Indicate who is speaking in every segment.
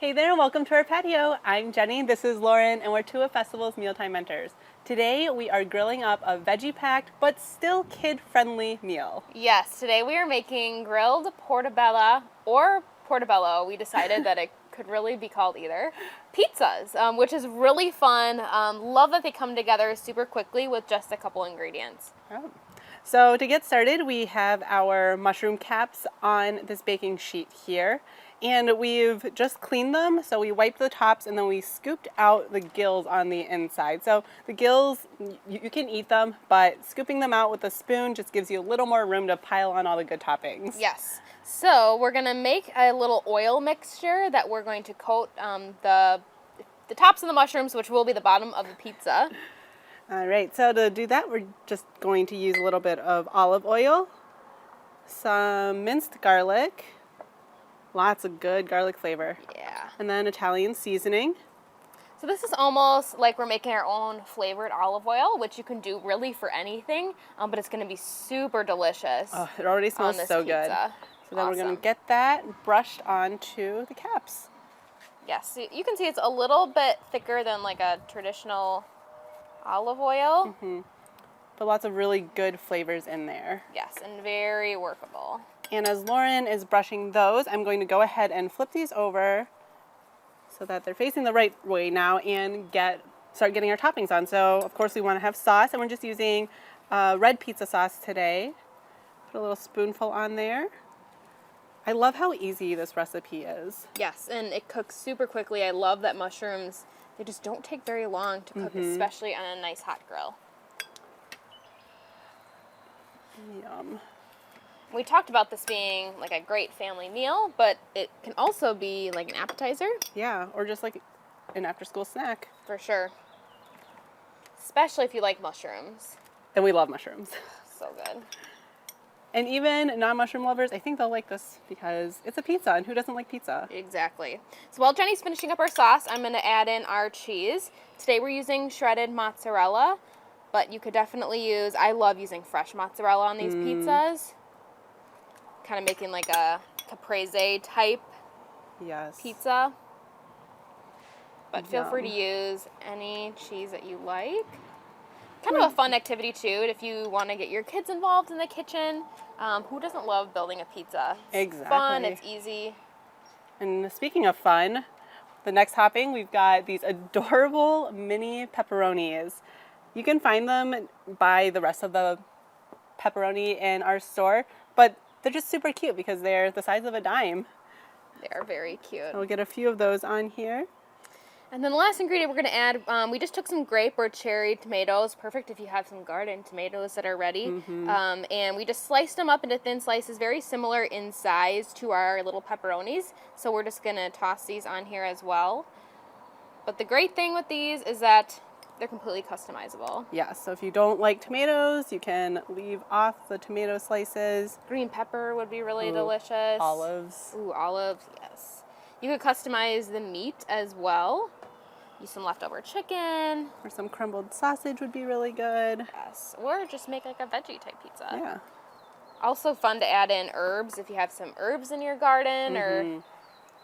Speaker 1: Hey there, welcome to our patio. I'm Jenny, this is Lauren, and we're two of Festival's Mealtime Mentors. Today we are grilling up a veggie-packed but still kid-friendly meal.
Speaker 2: Yes, today we are making grilled portobello or portobello. We decided that it could really be called either. Pizzas, which is really fun. Love that they come together super quickly with just a couple ingredients.
Speaker 1: Oh. So to get started, we have our mushroom caps on this baking sheet here. And we've just cleaned them, so we wiped the tops and then we scooped out the gills on the inside. So the gills, you can eat them, but scooping them out with a spoon just gives you a little more room to pile on all the good toppings.
Speaker 2: Yes. So we're going to make a little oil mixture that we're going to coat the tops of the mushrooms, which will be the bottom of the pizza.
Speaker 1: All right, so to do that, we're just going to use a little bit of olive oil, some minced garlic, lots of good garlic flavor.
Speaker 2: Yeah.
Speaker 1: And then Italian seasoning.
Speaker 2: So this is almost like we're making our own flavored olive oil, which you can do really for anything, but it's going to be super delicious.
Speaker 1: Oh, it already smells so good. So then we're going to get that brushed onto the caps.
Speaker 2: Yes, you can see it's a little bit thicker than like a traditional olive oil.
Speaker 1: Mm-hmm. But lots of really good flavors in there.
Speaker 2: Yes, and very workable.
Speaker 1: And as Lauren is brushing those, I'm going to go ahead and flip these over so that they're facing the right way now and start getting our toppings on. So of course we want to have sauce, and we're just using red pizza sauce today. Put a little spoonful on there. I love how easy this recipe is.
Speaker 2: Yes, and it cooks super quickly. I love that mushrooms, they just don't take very long to cook, especially on a nice hot grill.
Speaker 1: Yum.
Speaker 2: We talked about this being like a great family meal, but it can also be like an appetizer.
Speaker 1: Yeah, or just like an after-school snack.
Speaker 2: For sure. Especially if you like mushrooms.
Speaker 1: And we love mushrooms.
Speaker 2: So good.
Speaker 1: And even non-mushroom lovers, I think they'll like this because it's a pizza, and who doesn't like pizza?
Speaker 2: Exactly. So while Jenny's finishing up our sauce, I'm going to add in our cheese. Today we're using shredded mozzarella, but you could definitely use, I love using fresh mozzarella on these pizzas. Kind of making like a caprese type pizza. But feel free to use any cheese that you like. Kind of a fun activity too, if you want to get your kids involved in the kitchen. Who doesn't love building a pizza? It's fun, it's easy.
Speaker 1: And speaking of fun, the next topping, we've got these adorable mini pepperonis. You can find them by the rest of the pepperoni in our store, but they're just super cute because they're the size of a dime.
Speaker 2: They are very cute.
Speaker 1: So we'll get a few of those on here.
Speaker 2: And then the last ingredient we're going to add, we just took some grape or cherry tomatoes, perfect if you have some garden tomatoes that are ready. And we just sliced them up into thin slices, very similar in size to our little pepperonis. So we're just going to toss these on here as well. But the great thing with these is that they're completely customizable.
Speaker 1: Yeah, so if you don't like tomatoes, you can leave off the tomato slices.
Speaker 2: Green pepper would be really delicious.
Speaker 1: Olives.
Speaker 2: Ooh, olives, yes. You could customize the meat as well. Use some leftover chicken.
Speaker 1: Or some crumbled sausage would be really good.
Speaker 2: Yes, or just make like a veggie type pizza.
Speaker 1: Yeah.
Speaker 2: Also fun to add in herbs if you have some herbs in your garden or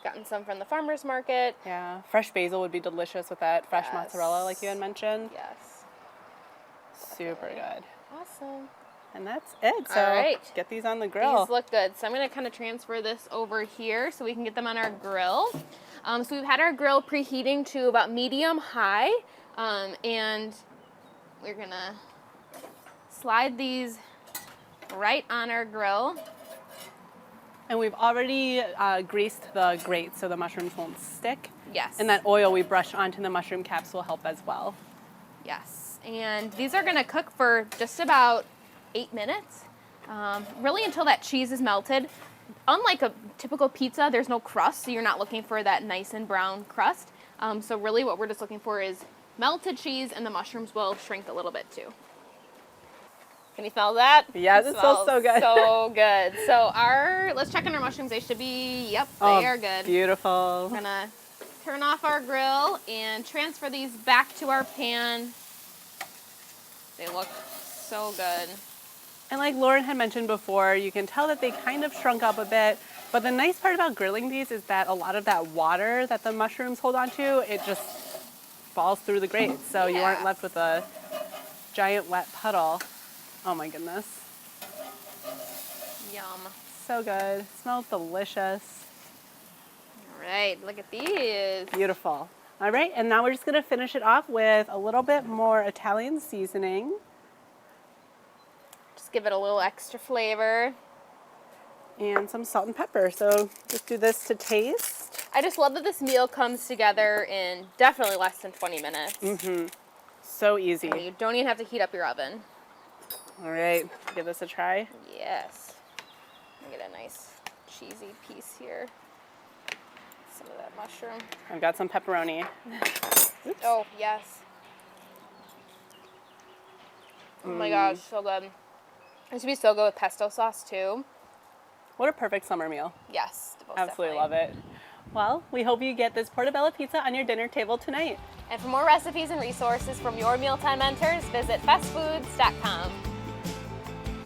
Speaker 2: gotten some from the farmer's market.
Speaker 1: Yeah, fresh basil would be delicious with that fresh mozzarella like you had mentioned.
Speaker 2: Yes.
Speaker 1: Super good.
Speaker 2: Awesome.
Speaker 1: And that's it. So
Speaker 2: all right,
Speaker 1: get these on the grill.
Speaker 2: These look good. So I'm going to kind of transfer this over here so we can get them on our grill. So we've had our grill preheating to about medium high. And we're going to slide these right on our grill.
Speaker 1: And we've already greased the grate so the mushrooms won't stick.
Speaker 2: Yes.
Speaker 1: And that oil we brush onto the mushroom caps will help as well.
Speaker 2: Yes. And these are going to cook for just about 8 minutes, really until that cheese is melted. Unlike a typical pizza, there's no crust, so you're not looking for that nice and brown crust. So really what we're just looking for is melted cheese, and the mushrooms will shrink a little bit too. Can you smell that?
Speaker 1: Yeah, it smells so good.
Speaker 2: So good. So let's check on our mushrooms. They should be, they are good.
Speaker 1: Beautiful.
Speaker 2: We're gonna turn off our grill and transfer these back to our pan. They look so good.
Speaker 1: And like Lauren had mentioned before, you can tell that they kind of shrunk up a bit But the nice part about grilling these is that a lot of that water that the mushrooms hold on to, it just falls through the grate. So you aren't
Speaker 2: Yeah.
Speaker 1: left with a giant wet puddle. Oh my goodness.
Speaker 2: Yum.
Speaker 1: So good. Smells delicious.
Speaker 2: All right, look at these.
Speaker 1: Beautiful. All right, and now we're just gonna finish it off with a little bit more Italian seasoning.
Speaker 2: Just give it a little extra flavor.
Speaker 1: And some salt and pepper. So just do this to taste.
Speaker 2: I just love that this meal comes together in definitely less than 20 minutes.
Speaker 1: So easy.
Speaker 2: And you don't even have to heat up your oven.
Speaker 1: All right, give this a try.
Speaker 2: Yes. Get a nice cheesy piece here. Some of that mushroom.
Speaker 1: I've got some pepperoni. Oops.
Speaker 2: Oh, yes. Oh my gosh, so good. This would be so good with pesto sauce too.
Speaker 1: What a perfect summer meal.
Speaker 2: Yes, most
Speaker 1: Absolutely
Speaker 2: definitely.
Speaker 1: love it. Well, we hope you get this Portobello pizza on your dinner table tonight.
Speaker 2: And for more recipes and resources from your mealtime mentors, visit fastfoods.com.